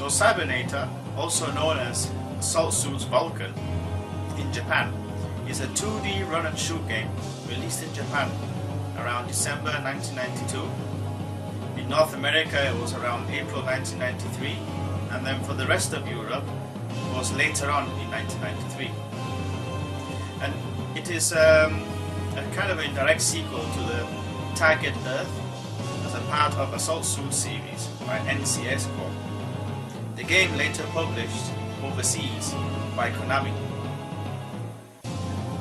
Cybenator, also known as Assault Suits Vulcan in Japan, is a 2D run and shoot game released in Japan around December 1992. In North America it was around April 1993, and then for the rest of Europe it was later on in 1993. And it is a kind of a direct sequel to the Target Earth as a part of Assault Suit series by NCS Corp. The game later published overseas by Konami.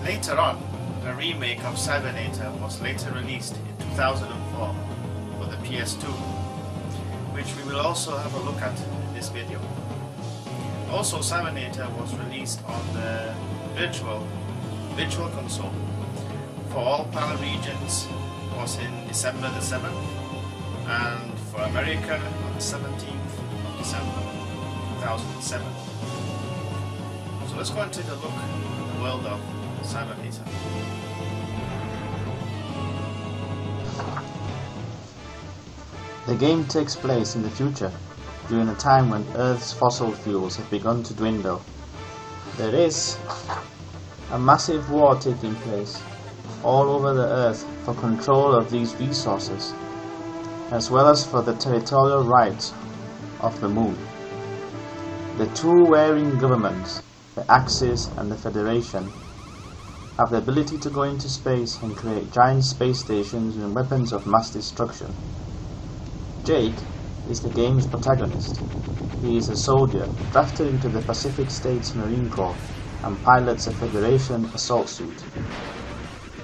Later on, a remake of Cybenator was later released in 2004 for the PS2, which we will also have a look at in this video. Also, Cybenator was released on the Virtual Console for all PAL regions was in December the 7th, and for America on the 17th of December 2007. So let's go and take a look at the world of Cybenator. The game takes place in the future, during a time when Earth's fossil fuels have begun to dwindle. There is a massive war taking place all over the Earth for control of these resources, as well as for the territorial rights of the Moon. The two warring governments, the Axis and the Federation, have the ability to go into space and create giant space stations and weapons of mass destruction. Jake is the game's protagonist. He is a soldier drafted into the Pacific States Marine Corps and pilots a Federation assault suit.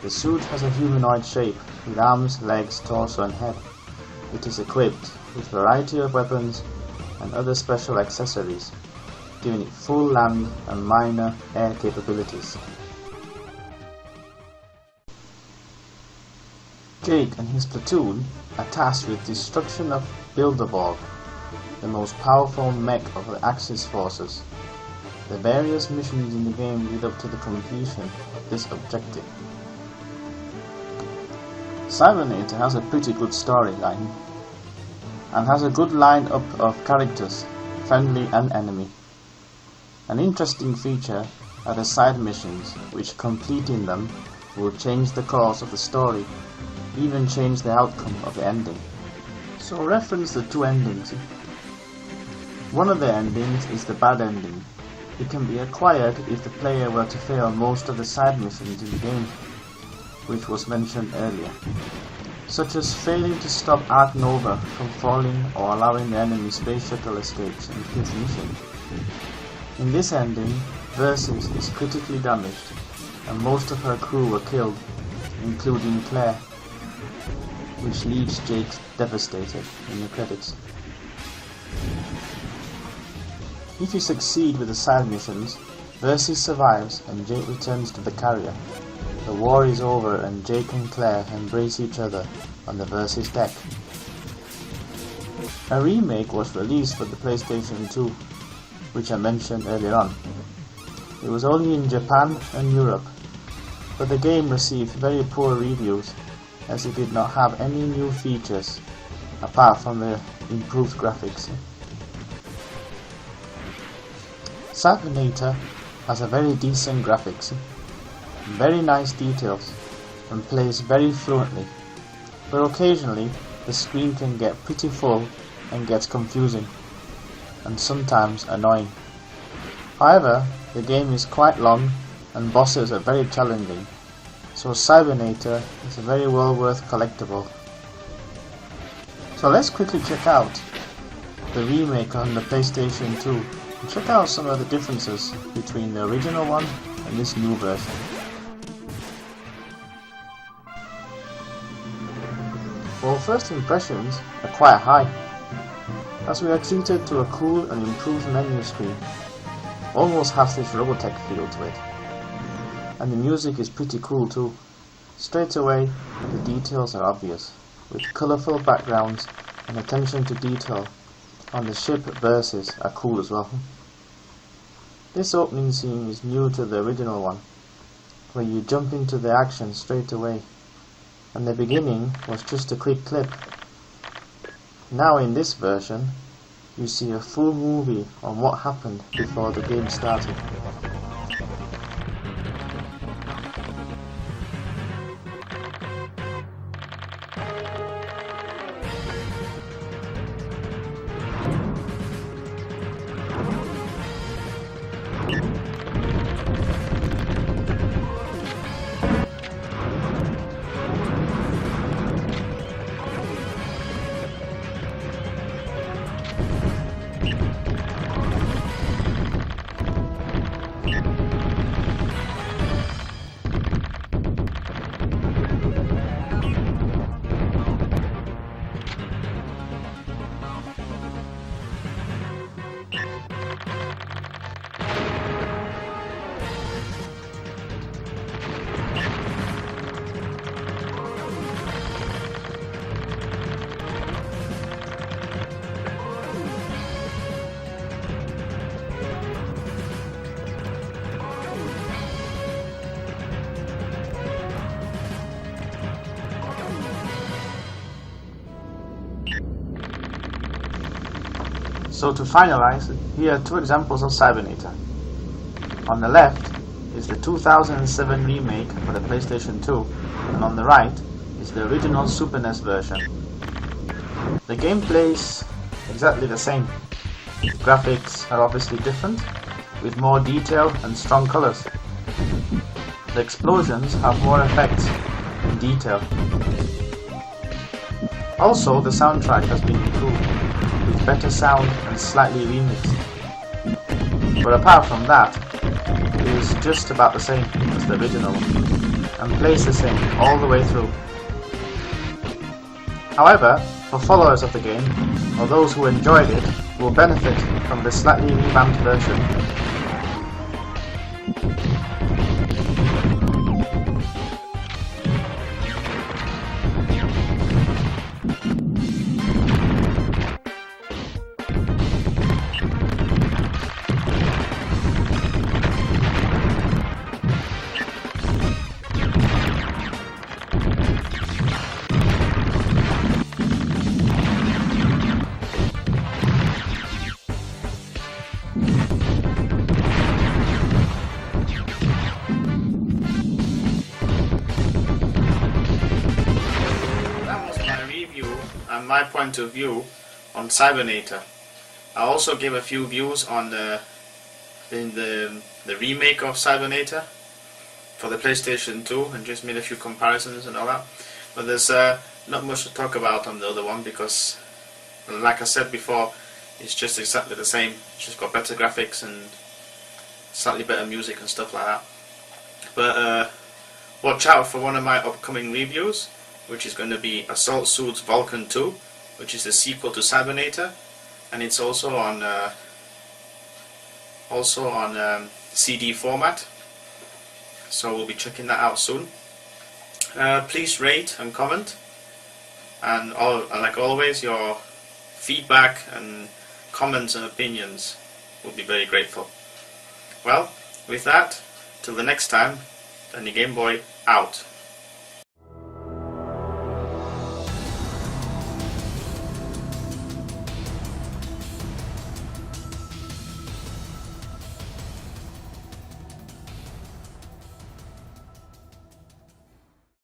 The suit has a humanoid shape with arms, legs, torso and head. It is equipped with a variety of weapons and other special accessories, giving it full land and minor air capabilities. Jake and his platoon are tasked with destruction of Bilderborg, the most powerful mech of the Axis forces. The various missions in the game lead up to the completion of this objective. Cybenator has a pretty good storyline and has a good line-up of characters, friendly and enemy. An interesting feature are the side missions, which completing them will change the course of the story, even change the outcome of the ending. So reference the two endings. One of the endings is the bad ending. It can be acquired if the player were to fail most of the side missions in the game, which was mentioned earlier, such as failing to stop Ark Nova from falling or allowing the enemy space shuttle escapes in his mission. In this ending, Versus is critically damaged and most of her crew were killed, including Claire, which leaves Jake devastated in the credits. If you succeed with the side missions, Versus survives and Jake returns to the carrier. The war is over and Jake and Claire embrace each other on the Versus deck. A remake was released for the PlayStation 2, which I mentioned earlier on. It was only in Japan and Europe, but the game received very poor reviews as it did not have any new features apart from the improved graphics. Cybenator has a very decent graphics, very nice details, and plays very fluently, but occasionally the screen can get pretty full and gets confusing, and sometimes annoying. However, the game is quite long and bosses are very challenging, so Cybenator is a very well worth collectible. So let's quickly check out the remake on the PlayStation 2 and check out some of the differences between the original one and this new version. Well, first impressions are quite high, as we are treated to a cool and improved menu screen. Almost has this Robotech feel to it. And the music is pretty cool too. Straight away, the details are obvious, with colourful backgrounds and attention to detail on the ship Versus are cool as well. This opening scene is new to the original one, where you jump into the action straight away, and the beginning was just a quick clip. Now in this version, you see a full movie on what happened before the game started. So to finalize, here are two examples of Cybenator. On the left is the 2007 remake for the PlayStation 2, and on the right is the original Super NES version. The game plays exactly the same. The graphics are obviously different, with more detail and strong colours. The explosions have more effects and detail. Also, the soundtrack has been improved, with better sound and slightly remixed. But apart from that, it is just about the same as the original, and plays the same all the way through. However, for followers of the game, or those who enjoyed it, will benefit from the slightly revamped version. And my point of view on Cybenator. I also give a few views on the remake of Cybenator for the PlayStation 2 and just made a few comparisons and all that. But there's not much to talk about on the other one because, like I said before, it's just exactly the same. It's just got better graphics and slightly better music and stuff like that. But watch out for one of my upcoming reviews, which is going to be Assault Suits Vulcan 2, which is the sequel to Cybenator, and it's also on CD format. So we'll be checking that out soon. Please rate and comment, and like always, your feedback and comments and opinions would be very grateful. Well, with that, till the next time, Danny Game Boy out.